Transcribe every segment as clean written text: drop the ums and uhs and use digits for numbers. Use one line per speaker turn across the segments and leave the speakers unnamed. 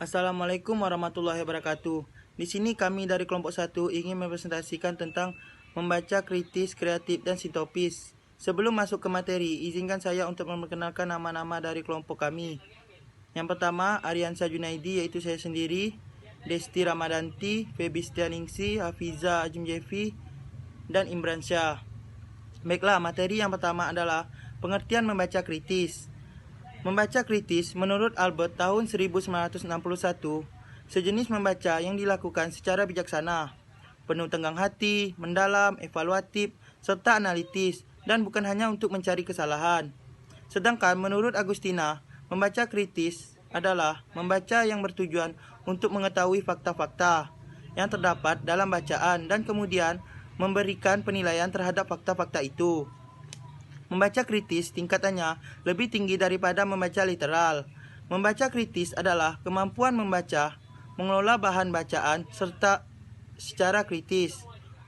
Assalamualaikum warahmatullahi wabarakatuh. Di sini kami dari kelompok 1 ingin mempresentasikan tentang membaca kritis, kreatif, dan sintopis. Sebelum masuk ke materi, izinkan saya untuk memperkenalkan nama-nama dari kelompok kami. Yang pertama, Aryansa Junaidi, yaitu saya sendiri, Desti Ramadanti, Febistian Ningsi, Hafiza Ajim Jefi, dan Imran Syah. Baiklah, materi yang pertama adalah pengertian membaca kritis. Membaca kritis menurut Albert tahun 1961, sejenis membaca yang dilakukan secara bijaksana, penuh tenggang hati, mendalam, evaluatif, serta analitis, dan bukan hanya untuk mencari kesalahan. Sedangkan menurut Agustina, membaca kritis adalah membaca yang bertujuan untuk mengetahui fakta-fakta yang terdapat dalam bacaan dan kemudian memberikan penilaian terhadap fakta-fakta itu. Membaca kritis tingkatannya lebih tinggi daripada membaca literal. Membaca kritis adalah kemampuan membaca, mengelola bahan bacaan, serta secara kritis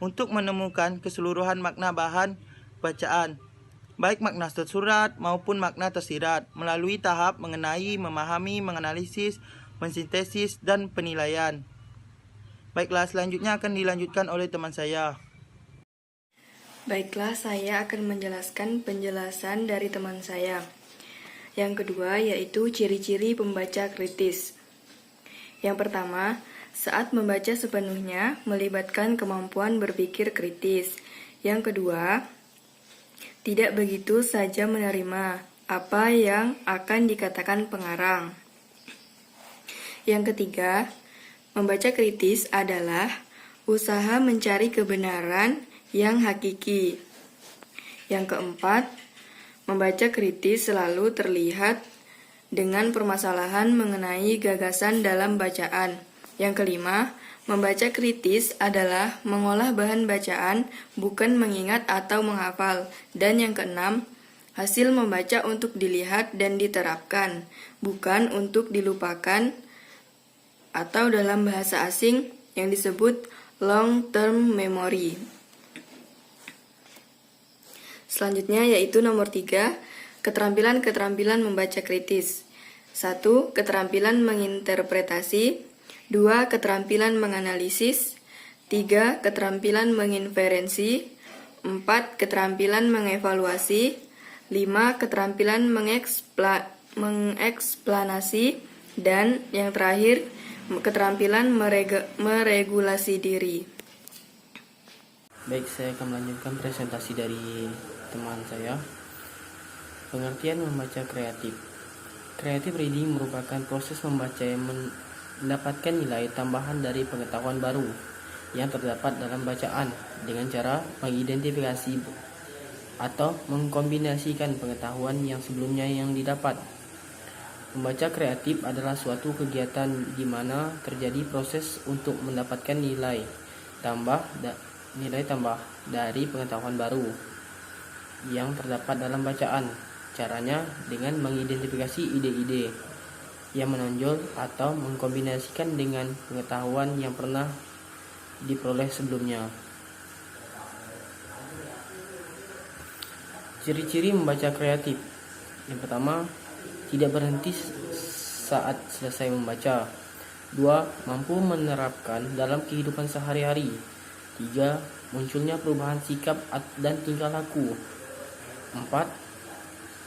untuk menemukan keseluruhan makna bahan bacaan, baik makna tersurat maupun makna tersirat, melalui tahap mengenai, memahami, menganalisis, mensintesis, dan penilaian. Baiklah, selanjutnya akan dilanjutkan oleh teman saya.
Baiklah, saya akan menjelaskan penjelasan dari teman saya. Yang kedua yaitu ciri-ciri pembaca kritis. Yang pertama, saat membaca sepenuhnya melibatkan kemampuan berpikir kritis. Yang kedua, tidak begitu saja menerima apa yang akan dikatakan pengarang. Yang ketiga, membaca kritis adalah usaha mencari kebenaran yang hakiki. Yang keempat, membaca kritis selalu terlihat dengan permasalahan mengenai gagasan dalam bacaan. Yang kelima, membaca kritis adalah mengolah bahan bacaan, bukan mengingat atau menghafal. Dan yang keenam, hasil membaca untuk dilihat dan diterapkan, bukan untuk dilupakan atau dalam bahasa asing yang disebut long term memory. Selanjutnya yaitu nomor 3, keterampilan-keterampilan membaca kritis. 1. Keterampilan menginterpretasi. 2. Keterampilan menganalisis. 3. Keterampilan menginferensi. 4. Keterampilan mengevaluasi. 5. Keterampilan mengeksplanasi. Dan yang terakhir, keterampilan meregulasi diri.
Baik, saya akan melanjutkan presentasi dari teman saya. Pengertian membaca kreatif. Creative reading merupakan proses membaca yang mendapatkan nilai tambahan dari pengetahuan baru yang terdapat dalam bacaan dengan cara mengidentifikasi atau mengkombinasikan pengetahuan yang sebelumnya yang didapat. Membaca kreatif adalah suatu kegiatan di mana terjadi proses untuk mendapatkan nilai tambah dari pengetahuan baru yang terdapat dalam bacaan. Caranya dengan mengidentifikasi ide-ide yang menonjol atau mengkombinasikan dengan pengetahuan yang pernah diperoleh sebelumnya. Ciri-ciri membaca kreatif. Yang pertama, tidak berhenti saat selesai membaca. 2. Mampu menerapkan dalam kehidupan sehari-hari. 3. Munculnya perubahan sikap dan tingkah laku. 4.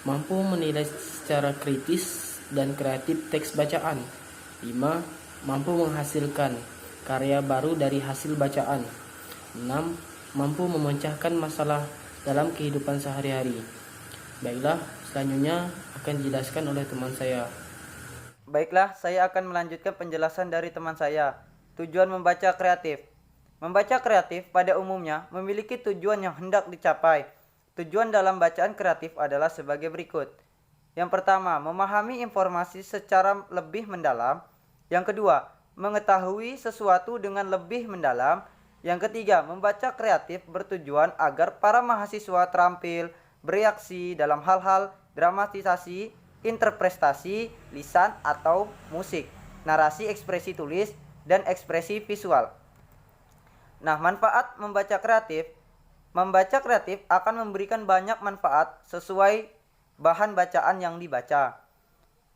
Mampu menilai secara kritis dan kreatif teks bacaan. 5. Mampu menghasilkan karya baru dari hasil bacaan. 6. Mampu memecahkan masalah dalam kehidupan sehari-hari. Baiklah, selanjutnya akan dijelaskan oleh teman saya.
Baiklah, saya akan melanjutkan penjelasan dari teman saya. Tujuan membaca kreatif. Membaca kreatif pada umumnya memiliki tujuan yang hendak dicapai. Tujuan dalam bacaan kreatif adalah sebagai berikut. Yang pertama, memahami informasi secara lebih mendalam. Yang kedua, mengetahui sesuatu dengan lebih mendalam. Yang ketiga, membaca kreatif bertujuan agar para mahasiswa terampil bereaksi dalam hal-hal dramatisasi, interpretasi, lisan atau musik, narasi, ekspresi tulis, dan ekspresi visual. Nah, manfaat membaca kreatif. Membaca kreatif akan memberikan banyak manfaat sesuai bahan bacaan yang dibaca.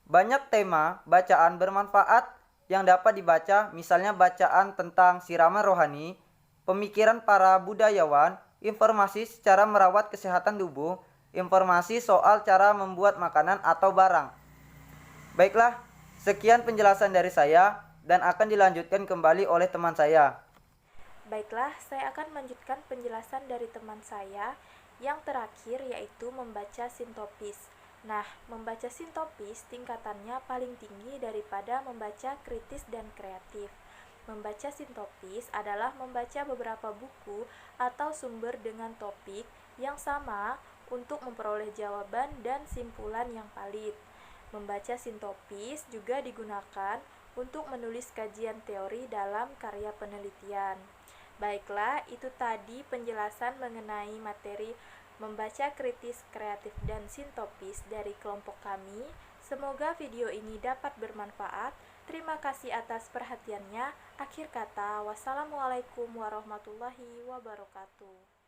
Banyak tema bacaan bermanfaat yang dapat dibaca, misalnya bacaan tentang siraman rohani, pemikiran para budayawan, informasi secara merawat kesehatan tubuh, informasi soal cara membuat makanan atau barang. Baiklah, sekian penjelasan dari saya dan akan dilanjutkan kembali oleh teman saya.
Baiklah, saya akan melanjutkan penjelasan dari teman saya yang terakhir yaitu membaca sintopis. Nah, membaca sintopis tingkatannya paling tinggi daripada membaca kritis dan kreatif. Membaca sintopis adalah membaca beberapa buku atau sumber dengan topik yang sama untuk memperoleh jawaban dan simpulan yang valid. Membaca sintopis juga digunakan untuk menulis kajian teori dalam karya penelitian. Baiklah, itu tadi penjelasan mengenai materi membaca kritis, kreatif, dan sintopis dari kelompok kami. Semoga video ini dapat bermanfaat. Terima kasih atas perhatiannya. Akhir kata, wassalamualaikum warahmatullahi wabarakatuh.